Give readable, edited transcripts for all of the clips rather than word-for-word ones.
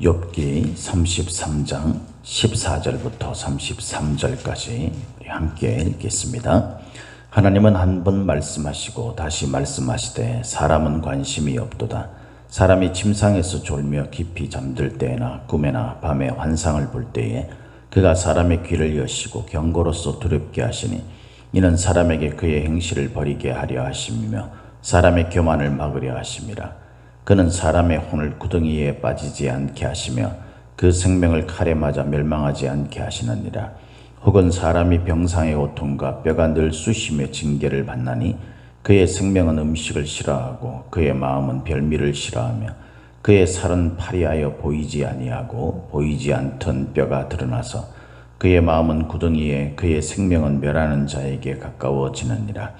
욥기 33장 14절부터 33절까지 함께 읽겠습니다. 하나님은 한 번 말씀하시고 다시 말씀하시되 사람은 관심이 없도다. 사람이 침상에서 졸며 깊이 잠들 때나 꿈에나 밤에 환상을 볼 때에 그가 사람의 귀를 여시고 경고로서 두렵게 하시니 이는 사람에게 그의 행실을 버리게 하려 하심이며 사람의 교만을 막으려 하심이라. 그는 사람의 혼을 구덩이에 빠지지 않게 하시며 그 생명을 칼에 맞아 멸망하지 않게 하시느니라. 혹은 사람이 병상의 고통과 뼈가 늘 쑤시며 징계를 받나니 그의 생명은 음식을 싫어하고 그의 마음은 별미를 싫어하며 그의 살은 파리하여 보이지 아니하고 보이지 않던 뼈가 드러나서 그의 마음은 구덩이에 그의 생명은 멸하는 자에게 가까워지느니라.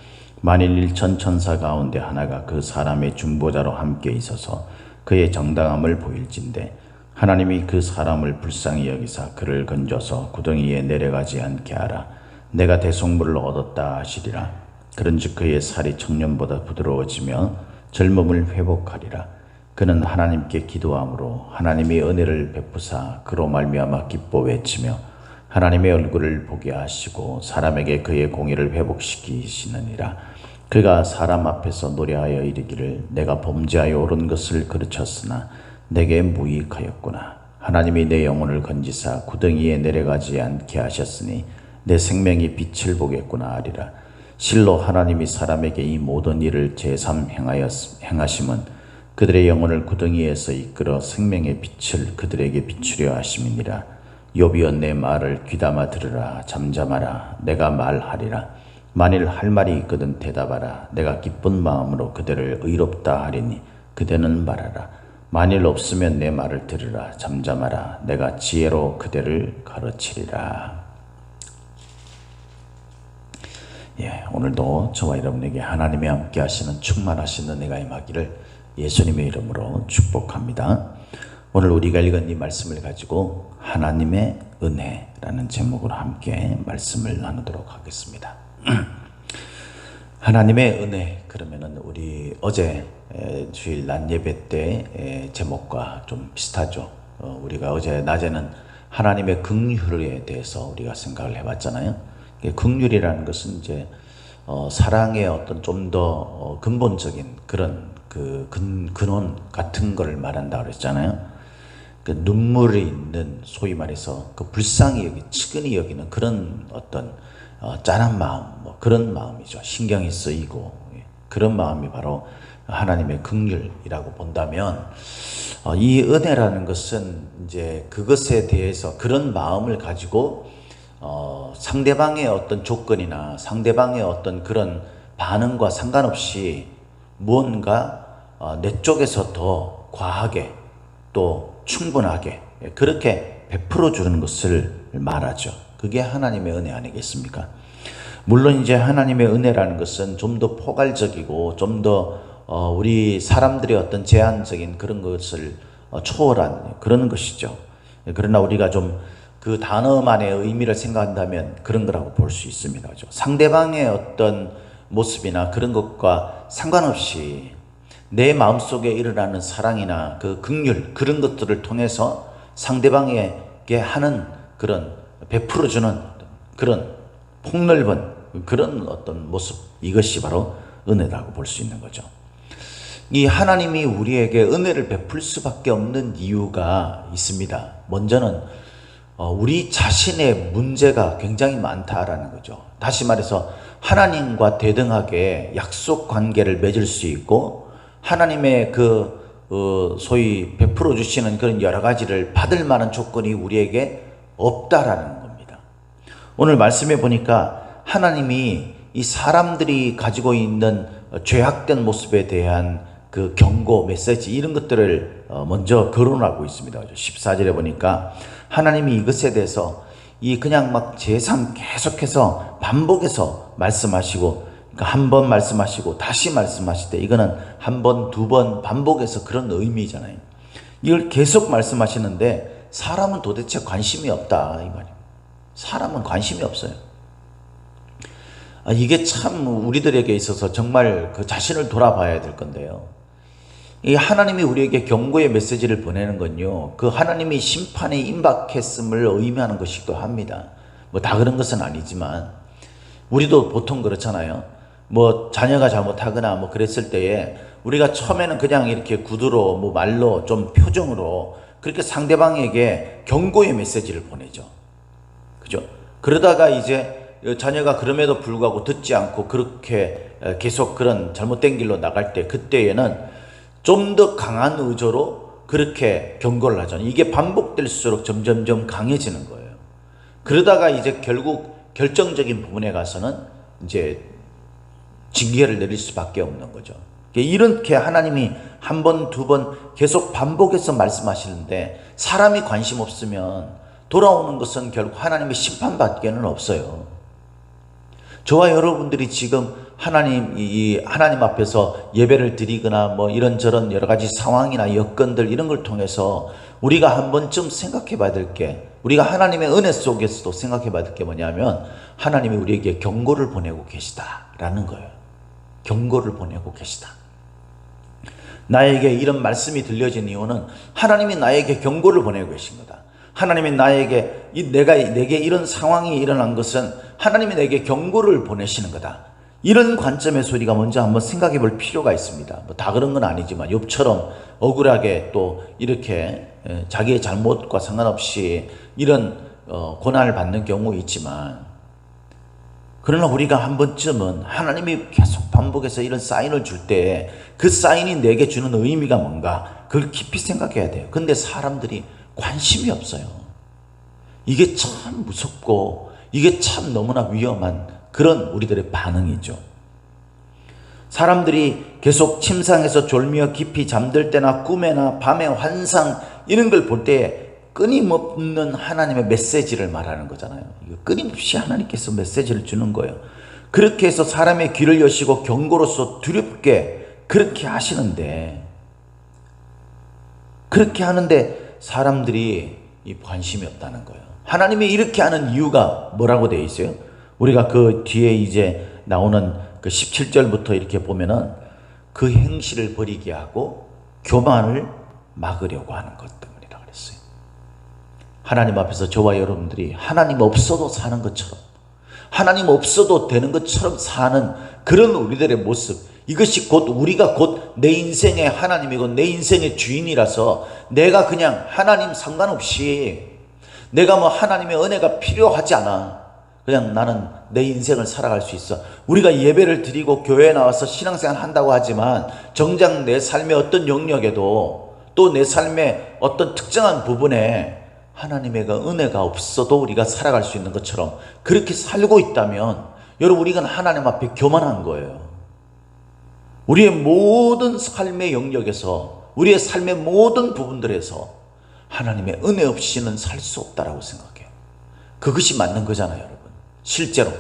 만일 일천 천사 가운데 하나가 그 사람의 중보자로 함께 있어서 그의 정당함을 보일진대 하나님이 그 사람을 불쌍히 여기사 그를 건져서 구덩이에 내려가지 않게 하라. 내가 대속물을 얻었다 하시리라. 그런즉 그의 살이 청년보다 부드러워지며 젊음을 회복하리라. 그는 하나님께 기도함으로 하나님이 은혜를 베푸사 그로 말미암아 기뻐 외치며 하나님의 얼굴을 보게 하시고 사람에게 그의 공의를 회복시키시느니라. 그가 사람 앞에서 노래하여 이르기를 내가 범죄하여 옳은 것을 그르쳤으나 내게 무익하였구나. 하나님이 내 영혼을 건지사 구덩이에 내려가지 않게 하셨으니 내 생명이 빛을 보겠구나 하리라. 실로 하나님이 사람에게 이 모든 일을 제삼 행하심은 그들의 영혼을 구덩이에서 이끌어 생명의 빛을 그들에게 비추려 하심이니라. 욥이여 내 말을 귀담아 들으라. 잠잠하라. 내가 말하리라. 만일 할 말이 있거든 대답하라. 내가 기쁜 마음으로 그대를 의롭다 하리니 그대는 말하라. 만일 없으면 내 말을 들으라. 잠잠하라. 내가 지혜로 그대를 가르치리라. 오늘도 저와 여러분에게 하나님이 함께 하시는 충만하신 은혜가 임하기를 예수님의 이름으로 축복합니다. 오늘 우리가 읽은 이 말씀을 가지고 하나님의 은혜라는 제목으로 함께 말씀을 나누도록 하겠습니다. 하나님의 은혜, 그러면은 우리 어제 주일 낮 예배 때 제목과 좀 비슷하죠. 우리가 어제 낮에는 하나님의 긍휼에 대해서 우리가 생각을 해봤잖아요. 긍휼이라는 것은 이제 사랑의 어떤 좀 더 근본적인 그런 그 근원 같은 걸 말한다 그랬잖아요. 그 눈물이 있는, 소위 말해서 그 불쌍히 여기 측은히 여기는 그런 어떤 짠한 마음, 그런 마음이죠. 신경이 쓰이고 그런 마음이 바로 하나님의 긍휼이라고 본다면, 이 은혜라는 것은 이제 그것에 대해서 그런 마음을 가지고 상대방의 어떤 조건이나 상대방의 어떤 그런 반응과 상관없이 무언가 내 쪽에서 더 과하게 또 충분하게 그렇게 베풀어 주는 것을 말하죠. 그게 하나님의 은혜 아니겠습니까? 물론 이제 하나님의 은혜라는 것은 좀 더 포괄적이고 좀 더 우리 사람들의 어떤 제한적인 그런 것을 초월한 그런 것이죠. 그러나 우리가 좀 그 단어만의 의미를 생각한다면 그런 거라고 볼 수 있습니다. 상대방의 어떤 모습이나 그런 것과 상관없이 내 마음속에 일어나는 사랑이나 그 긍휼, 그런 것들을 통해서 상대방에게 하는 그런 베풀어주는 그런 폭넓은 그런 어떤 모습, 이것이 바로 은혜라고 볼 수 있는 거죠. 이 하나님이 우리에게 은혜를 베풀 수밖에 없는 이유가 있습니다. 먼저는 우리 자신의 문제가 굉장히 많다라는 거죠. 다시 말해서 하나님과 대등하게 약속 관계를 맺을 수 있고 하나님의 소위 베풀어 주시는 그런 여러 가지를 받을 만한 조건이 우리에게 없다라는 겁니다. 오늘 말씀해 보니까 하나님이 이 사람들이 가지고 있는 죄악된 모습에 대한 그 경고, 메시지 이런 것들을 먼저 거론하고 있습니다. 14절에 보니까 하나님이 이것에 대해서 그냥 막 재삼 계속해서 반복해서 말씀하시고, 그러니까 한 번 말씀하시고 다시 말씀하실 때 이거는 한 번, 두 번 반복해서 그런 의미잖아요. 이걸 계속 말씀하시는데 사람은 도대체 관심이 없다 이 말이에요. 사람은 관심이 없어요. 이게 참 우리들에게 있어서 정말 그 자신을 돌아봐야 될 건데요. 이 하나님이 우리에게 경고의 메시지를 보내는 건요, 그 하나님이 심판에 임박했음을 의미하는 것이기도 합니다. 뭐 다 그런 것은 아니지만 우리도 보통 그렇잖아요. 뭐 자녀가 잘못하거나 뭐 그랬을 때에 우리가 처음에는 그냥 이렇게 구두로 뭐 말로 좀 표정으로 그렇게 상대방에게 경고의 메시지를 보내죠. 그죠? 그러다가 이제 자녀가 그럼에도 불구하고 듣지 않고 그렇게 계속 그런 잘못된 길로 나갈 때, 그때에는 좀 더 강한 의조로 그렇게 경고를 하죠. 이게 반복될수록 점점점 강해지는 거예요. 그러다가 이제 결국 결정적인 부분에 가서는 이제 징계를 내릴 수밖에 없는 거죠. 이렇게 하나님이 한 번, 두 번 계속 반복해서 말씀하시는데 사람이 관심 없으면 돌아오는 것은 결국 하나님의 심판밖에는 없어요. 저와 여러분들이 지금 하나님 앞에서 예배를 드리거나 뭐 이런저런 여러 가지 상황이나 여건들 이런 걸 통해서 우리가 한 번쯤 생각해 봐야 될 게, 우리가 하나님의 은혜 속에서도 생각해 봐야 될 게 뭐냐면 하나님이 우리에게 경고를 보내고 계시다라는 거예요. 경고를 보내고 계시다. 나에게 이런 말씀이 들려진 이유는 하나님이 나에게 경고를 보내고 계신 거다. 하나님이 내게 이런 상황이 일어난 것은 하나님이 내게 경고를 보내시는 거다. 이런 관점에서 우리가 먼저 한번 생각해 볼 필요가 있습니다. 뭐 다 그런 건 아니지만 욥처럼 억울하게 또 이렇게 자기의 잘못과 상관없이 이런 고난을 받는 경우 있지만, 그러나 우리가 한 번쯤은 하나님이 계속 반복해서 이런 사인을 줄 때 그 사인이 내게 주는 의미가 뭔가, 그걸 깊이 생각해야 돼요. 근데 사람들이 관심이 없어요. 이게 참 무섭고 이게 참 너무나 위험한 그런 우리들의 반응이죠. 사람들이 계속 침상에서 졸며 깊이 잠들 때나 꿈에나 밤의 환상 이런 걸 볼 때 끊임없는 하나님의 메시지를 말하는 거잖아요. 이거 끊임없이 하나님께서 메시지를 주는 거예요. 그렇게 해서 사람의 귀를 여시고 경고로서 두렵게 그렇게 하시는데, 그렇게 하는데 사람들이 이 관심이 없다는 거예요. 하나님이 이렇게 하는 이유가 뭐라고 되어 있어요? 우리가 그 뒤에 이제 나오는 그 17절부터 이렇게 보면은 그 행실을 버리게 하고 교만을 막으려고 하는 것 때문이라 그랬어요. 하나님 앞에서 저와 여러분들이 하나님 없어도 사는 것처럼, 하나님 없어도 되는 것처럼 사는 그런 우리들의 모습, 이것이 우리가 곧 내 인생의 하나님이고 내 인생의 주인이라서 내가 그냥 하나님 상관없이, 내가 뭐 하나님의 은혜가 필요하지 않아, 그냥 나는 내 인생을 살아갈 수 있어. 우리가 예배를 드리고 교회에 나와서 신앙생활 한다고 하지만 정작 내 삶의 어떤 영역에도 또 내 삶의 어떤 특정한 부분에 하나님의 은혜가 없어도 우리가 살아갈 수 있는 것처럼 그렇게 살고 있다면 여러분, 우리가 하나님 앞에 교만한 거예요. 우리의 모든 삶의 영역에서, 우리의 삶의 모든 부분들에서 하나님의 은혜 없이는 살 수 없다라고 생각해요. 그것이 맞는 거잖아요, 여러분. 실제로.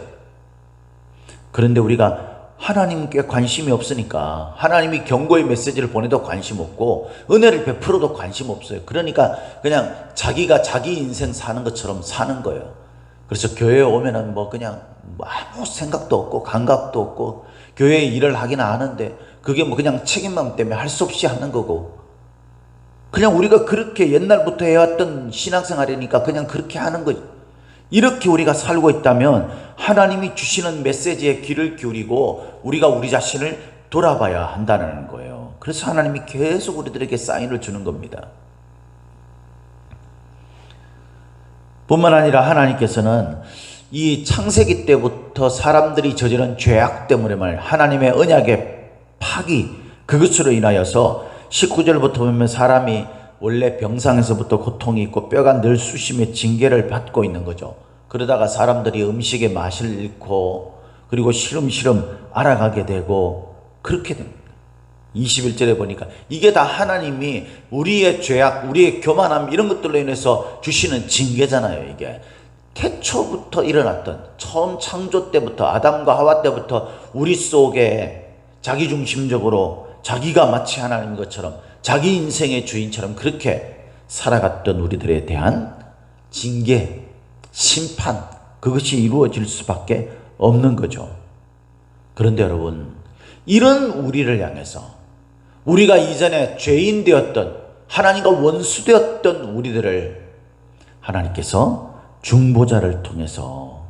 그런데 우리가 하나님께 관심이 없으니까 하나님이 경고의 메시지를 보내도 관심 없고 은혜를 베풀어도 관심 없어요. 그러니까 그냥 자기가 자기 인생 사는 것처럼 사는 거예요. 그래서 교회에 오면은 뭐 그냥 아무 생각도 없고 감각도 없고 교회에 일을 하긴 하는데 그게 뭐 그냥 책임감 때문에 할 수 없이 하는 거고, 그냥 우리가 그렇게 옛날부터 해왔던 신앙생활이니까 그냥 그렇게 하는 거죠. 이렇게 우리가 살고 있다면 하나님이 주시는 메시지에 귀를 기울이고 우리가 우리 자신을 돌아봐야 한다는 거예요. 그래서 하나님이 계속 우리들에게 사인을 주는 겁니다. 뿐만 아니라 하나님께서는 이 창세기 때부터 사람들이 저지른 죄악 때문에 하나님의 언약의 파기, 그것으로 인하여서 19절부터 보면 사람이 원래 병상에서부터 고통이 있고 뼈가 늘 수심에 징계를 받고 있는 거죠. 그러다가 사람들이 음식의 맛을 잃고 그리고 시름시름 알아가게 되고 그렇게 됩니다. 21절에 보니까 이게 다 하나님이 우리의 죄악, 우리의 교만함 이런 것들로 인해서 주시는 징계잖아요. 이게 태초부터 일어났던, 처음 창조 때부터 아담과 하와 때부터 우리 속에 자기중심적으로 자기가 마치 하나님인 것처럼 자기 인생의 주인처럼 그렇게 살아갔던 우리들에 대한 징계, 심판, 그것이 이루어질 수밖에 없는 거죠. 그런데 여러분, 이런 우리를 향해서 우리가 이전에 죄인 되었던, 하나님과 원수 되었던 우리들을 하나님께서 중보자를 통해서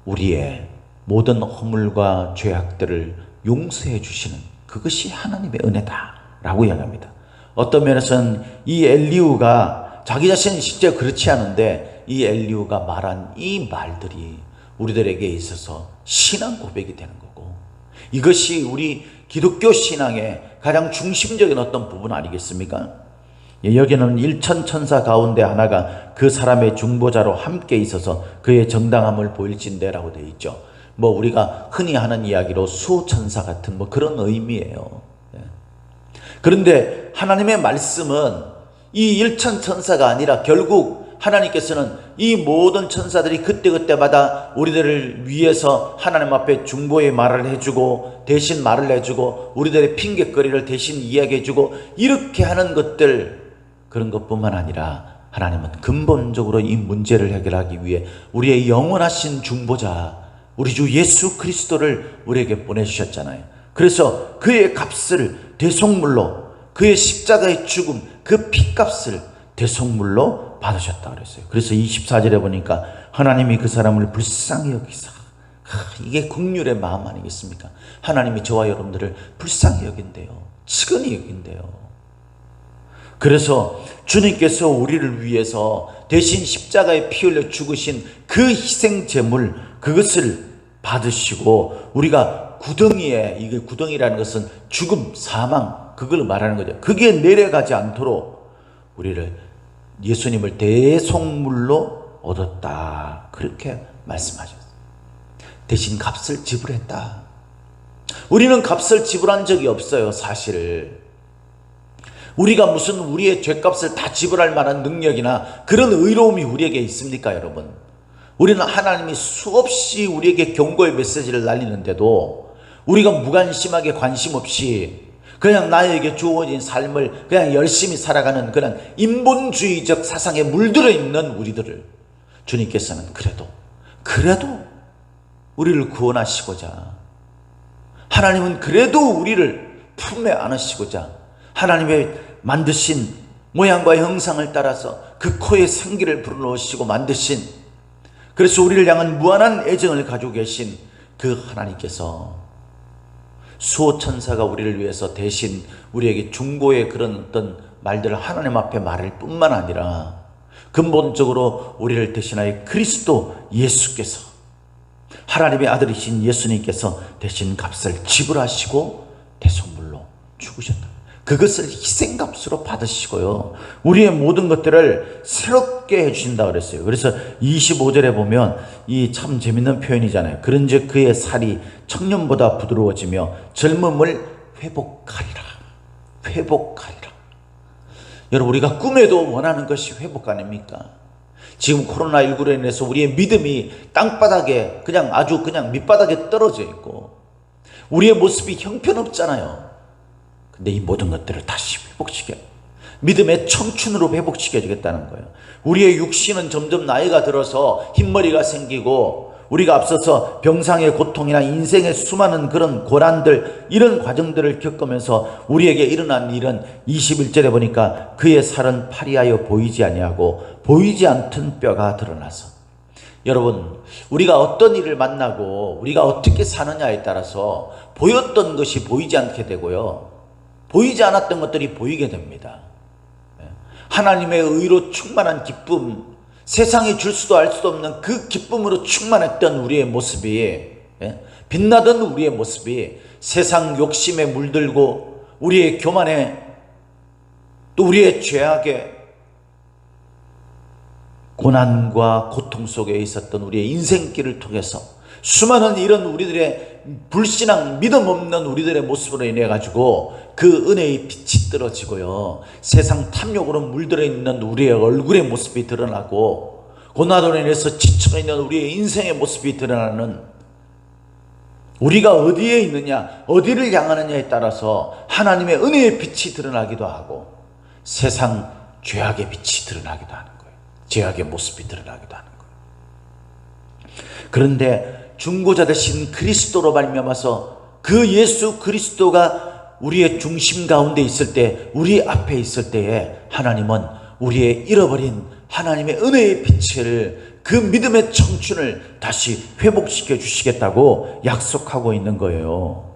우리의 모든 허물과 죄악들을 용서해 주시는, 그것이 하나님의 은혜다라고 이야기합니다. 어떤 면에서는 이 엘리후가 자기 자신은 실제 그렇지 않은데 이 엘리후가 말한 이 말들이 우리들에게 있어서 신앙 고백이 되는 거고, 이것이 우리 기독교 신앙의 가장 중심적인 어떤 부분 아니겠습니까? 여기는 일천천사 가운데 하나가 그 사람의 중보자로 함께 있어서 그의 정당함을 보일진대라고 되어 있죠. 우리가 흔히 하는 이야기로 수호천사 같은 그런 의미예요. 그런데 하나님의 말씀은 이 일천천사가 아니라 결국 하나님께서는 이 모든 천사들이 그때그때마다 우리들을 위해서 하나님 앞에 중보의 말을 해주고 대신 말을 해주고 우리들의 핑계거리를 대신 이야기해주고 이렇게 하는 것들, 그런 것뿐만 아니라 하나님은 근본적으로 이 문제를 해결하기 위해 우리의 영원하신 중보자 우리 주 예수 그리스도를 우리에게 보내주셨잖아요. 그래서 그의 값을 대속물로, 그의 십자가의 죽음, 그 피값을 대속물로 받으셨다 그랬어요. 그래서 24절에 보니까 하나님이 그 사람을 불쌍히 여기사, 이게 긍휼의 마음 아니겠습니까? 하나님이 저와 여러분들을 불쌍히 여긴대요. 측은히 여긴대요. 그래서 주님께서 우리를 위해서 대신 십자가에 피 흘려 죽으신 그 희생 제물, 그것을 받으시고 우리가 구덩이에, 이게 구덩이라는 것은 죽음, 사망, 그걸 말하는 거죠. 그게 내려가지 않도록 우리를, 예수님을 대속물로 얻었다, 그렇게 말씀하셨어요. 대신 값을 지불했다. 우리는 값을 지불한 적이 없어요. 사실 우리가 무슨 우리의 죄값을 다 지불할 만한 능력이나 그런 의로움이 우리에게 있습니까, 여러분? 우리는 하나님이 수없이 우리에게 경고의 메시지를 날리는데도 우리가 무관심하게 관심 없이 그냥 나에게 주어진 삶을 그냥 열심히 살아가는 그런 인본주의적 사상에 물들어 있는 우리들을 주님께서는 그래도 우리를 구원하시고자, 하나님은 그래도 우리를 품에 안으시고자 하나님의 만드신 모양과 형상을 따라서 그 코에 생기를 불어넣으시고 만드신, 그래서 우리를 향한 무한한 애정을 가지고 계신 그 하나님께서 수호천사가 우리를 위해서 대신 우리에게 중보의 그런 어떤 말들을 하나님 앞에 말할 뿐만 아니라 근본적으로 우리를 대신하여 그리스도 예수께서, 하나님의 아들이신 예수님께서 대신 값을 지불하시고 대속물로 죽으셨다. 그것을 희생값으로 받으시고요, 우리의 모든 것들을 새롭게 해주신다 그랬어요. 그래서 25절에 보면 이 참 재밌는 표현이잖아요. 그런즉 그의 살이 청년보다 부드러워지며 젊음을 회복하리라. 여러분, 우리가 꿈에도 원하는 것이 회복 아닙니까? 지금 코로나19로 인해서 우리의 믿음이 땅바닥에 아주 밑바닥에 떨어져 있고 우리의 모습이 형편없잖아요. 근데 이 모든 것들을 다시 회복시켜, 믿음의 청춘으로 회복시켜 주겠다는 거예요. 우리의 육신은 점점 나이가 들어서 흰머리가 생기고 우리가 앞서서 병상의 고통이나 인생의 수많은 그런 고난들, 이런 과정들을 겪으면서 우리에게 일어난 일은 21절에 보니까 그의 살은 파리하여 보이지 아니하고 보이지 않던 뼈가 드러나서, 여러분, 우리가 어떤 일을 만나고 우리가 어떻게 사느냐에 따라서 보였던 것이 보이지 않게 되고요, 보이지 않았던 것들이 보이게 됩니다. 하나님의 의로 충만한 기쁨, 세상이 줄 수도 알 수도 없는 그 기쁨으로 충만했던 우리의 모습이, 빛나던 우리의 모습이 세상 욕심에 물들고 우리의 교만에, 또 우리의 죄악에, 고난과 고통 속에 있었던 우리의 인생길을 통해서 수많은 이런 우리들의 불신앙, 믿음 없는 우리들의 모습으로 인해 가지고 그 은혜의 빛이 떨어지고요, 세상 탐욕으로 물들어 있는 우리의 얼굴의 모습이 드러나고 고난으로 인해서 지쳐 있는 우리의 인생의 모습이 드러나는, 우리가 어디에 있느냐, 어디를 향하느냐에 따라서 하나님의 은혜의 빛이 드러나기도 하고 세상 죄악의 빛이 드러나기도 하는 거예요. 죄악의 모습이 드러나기도 하는 거예요. 그런데 중보자 되신 그리스도로 말미암아서 그 예수 그리스도가 우리의 중심 가운데 있을 때, 우리 앞에 있을 때에 하나님은 우리의 잃어버린 하나님의 은혜의 빛을, 그 믿음의 청춘을 다시 회복시켜 주시겠다고 약속하고 있는 거예요.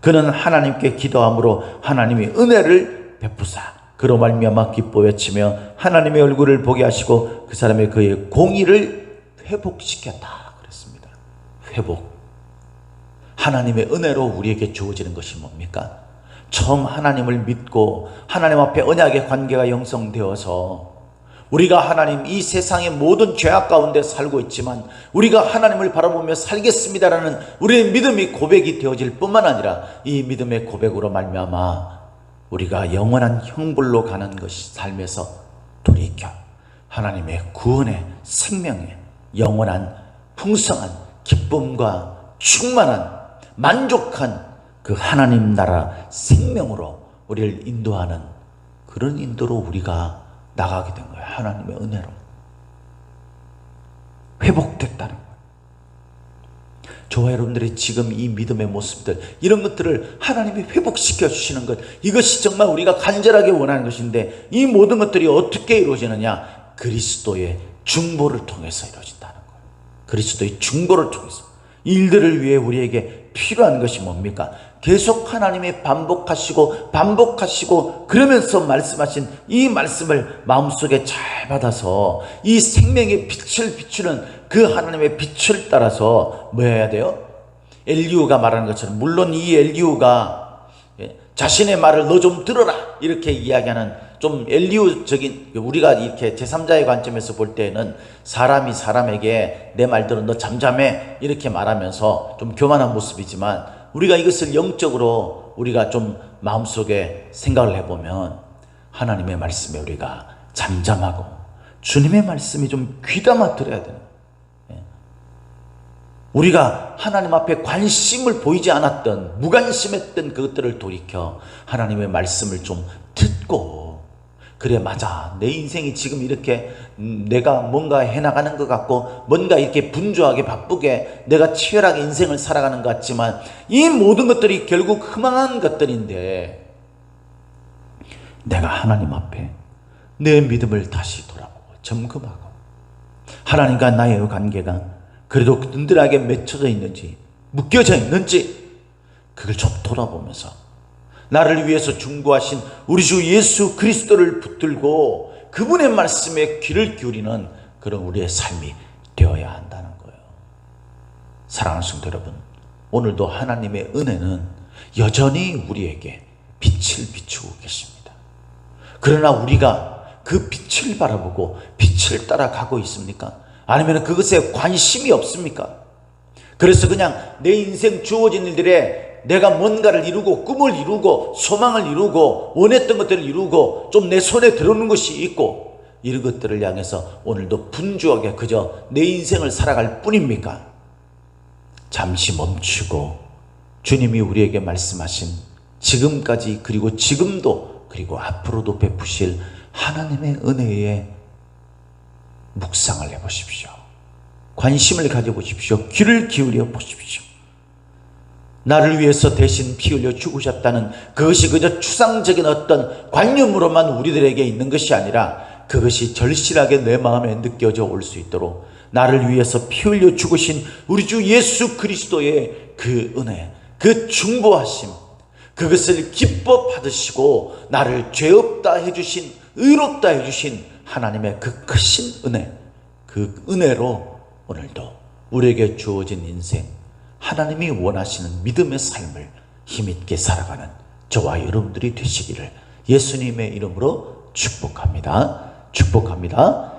그는 하나님께 기도함으로 하나님이 은혜를 베푸사 그로 말미암아 기뻐 외치며 하나님의 얼굴을 보게 하시고 그 사람의 그의 공의를 회복시켰다 그랬습니다. 회복. 하나님의 은혜로 우리에게 주어지는 것이 뭡니까? 처음 하나님을 믿고 하나님 앞에 언약의 관계가 형성되어서 우리가 하나님, 이 세상의 모든 죄악 가운데 살고 있지만 우리가 하나님을 바라보며 살겠습니다라는 우리의 믿음이 고백이 되어질 뿐만 아니라 이 믿음의 고백으로 말미암아 우리가 영원한 형벌로 가는 것이 삶에서 돌이켜 하나님의 구원의 생명의 영원한 풍성한 기쁨과 충만한 만족한 그 하나님 나라 생명으로 우리를 인도하는 그런 인도로 우리가 나가게 된 거예요. 하나님의 은혜로 회복됐다는 거예요. 저와 여러분들이 지금 이 믿음의 모습들, 이런 것들을 하나님이 회복시켜 주시는 것, 이것이 정말 우리가 간절하게 원하는 것인데 이 모든 것들이 어떻게 이루어지느냐? 그리스도의 중보를 통해서 이루어진다는 거예요. 그리스도의 중보를 통해서. 이 일들을 위해 우리에게 필요한 것이 뭡니까? 계속 하나님이 반복하시고 그러면서 말씀하신 이 말씀을 마음속에 잘 받아서 이 생명의 빛을 비추는 그 하나님의 빛을 따라서 뭐 해야 돼요? 엘리후가 말하는 것처럼, 물론 이 엘리후가 자신의 말을 너 좀 들어라 이렇게 이야기하는 좀 엘리후적인, 우리가 이렇게 제3자의 관점에서 볼 때는 사람이 사람에게 내 말 들어 너 잠잠해 이렇게 말하면서 좀 교만한 모습이지만, 우리가 이것을 영적으로 우리가 좀 마음속에 생각을 해보면 하나님의 말씀에 우리가 잠잠하고 주님의 말씀이 좀 귀담아 들어야 돼요. 우리가 하나님 앞에 관심을 보이지 않았던, 무관심했던 그것들을 돌이켜 하나님의 말씀을 좀 듣고, 그래 맞아, 내 인생이 지금 이렇게 내가 뭔가 해나가는 것 같고 뭔가 이렇게 분주하게 바쁘게 내가 치열하게 인생을 살아가는 것 같지만 이 모든 것들이 결국 허망한 것들인데, 내가 하나님 앞에 내 믿음을 다시 돌아보고 점검하고 하나님과 나의 관계가 그래도 든든하게 맺혀져 있는지 묶여져 있는지 그걸 좀 돌아보면서 나를 위해서 중보하신 우리 주 예수 그리스도를 붙들고 그분의 말씀에 귀를 기울이는 그런 우리의 삶이 되어야 한다는 거예요. 사랑하는 성도 여러분, 오늘도 하나님의 은혜는 여전히 우리에게 빛을 비추고 계십니다. 그러나 우리가 그 빛을 바라보고 빛을 따라가고 있습니까? 아니면 그것에 관심이 없습니까? 그래서 그냥 내 인생 주어진 일들에 내가 뭔가를 이루고 꿈을 이루고 소망을 이루고 원했던 것들을 이루고 좀 내 손에 들어오는 것이 있고 이런 것들을 향해서 오늘도 분주하게 그저 내 인생을 살아갈 뿐입니까? 잠시 멈추고 주님이 우리에게 말씀하신 지금까지 그리고 지금도 그리고 앞으로도 베푸실 하나님의 은혜에 묵상을 해보십시오. 관심을 가져보십시오. 귀를 기울여 보십시오. 나를 위해서 대신 피 흘려 죽으셨다는 그것이 그저 추상적인 어떤 관념으로만 우리들에게 있는 것이 아니라 그것이 절실하게 내 마음에 느껴져 올 수 있도록 나를 위해서 피 흘려 죽으신 우리 주 예수 그리스도의 그 은혜, 그 중보하심, 그것을 기뻐 받으시고 나를 죄 없다 해주신, 의롭다 해주신 하나님의 그 크신 은혜, 그 은혜로 오늘도 우리에게 주어진 인생, 하나님이 원하시는 믿음의 삶을 힘있게 살아가는 저와 여러분들이 되시기를 예수님의 이름으로 축복합니다. 축복합니다.